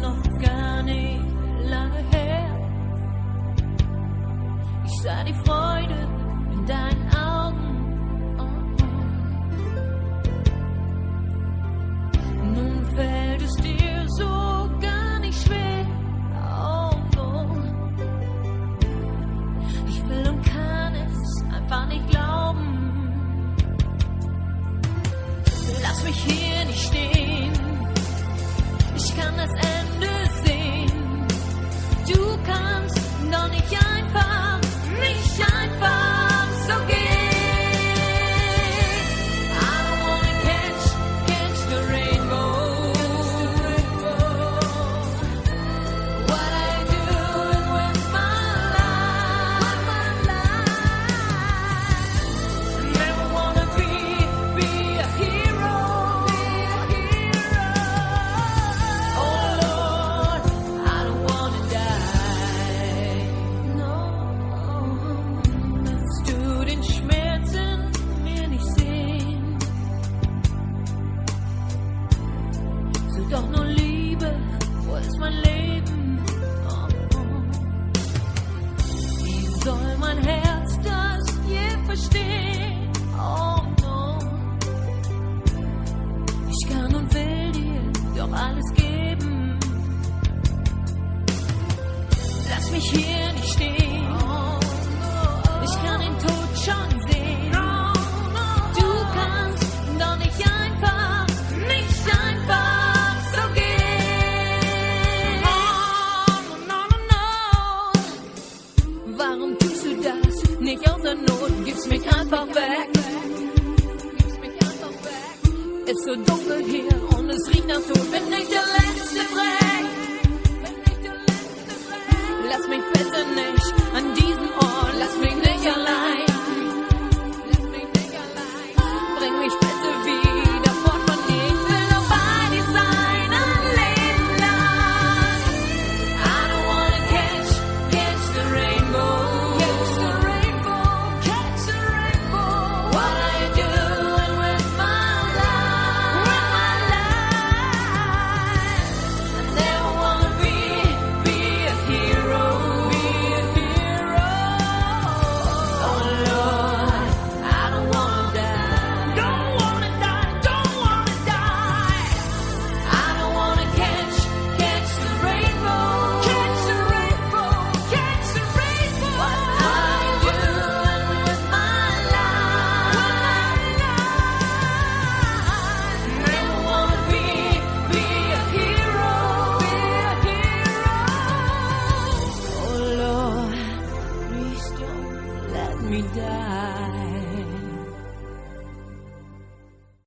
noch gar nicht lange her. Ich sah die Freude in deinen Augen. Nun fällt es dir so gar nicht schwer. Oh, oh. Ich will und kann es einfach nicht glauben. Lass mich hier nicht stehen. Ich kann das Ende sehen. Du kannst doch nicht einfach so gehen. I don't wanna catch the rainbow. What I doing with my life? Never wanna be a hero. Oh Lord, I don't wanna die. No, kannst du den Schmerzen mir nicht sehen? So doch nur Liebe, wo ist mein Leben? Oh, oh. Wie soll mein Herz das je verstehen? Oh no. Ich kann und will dir doch alles geben. Lass mich hier nicht stehen. Ich kann den Tod schon sehen. Du kannst doch nicht einfach so gehen. No. Warum tust du das? Nicht aus der Not, gibst mich einfach weg. Ist so dunkel hier und es riecht nach Tod. Bin nicht der letzte Dreck. Lass mich bitte nicht an diesem Ort. Lass mich nicht allein. Bring mich bitte wieder fort von dir. Ich will nur bei dir sein, ein Leben lang. I don't wanna catch the rainbow. Catch the rainbow. What are you doing with my life? I never wanna be a hero. Oh Lord, I don't wanna die. Don't wanna die. I don't wanna catch the rainbow. Catch the rainbow. What are you doing with my life? Never wanna be a hero. Oh Lord, please don't let me die.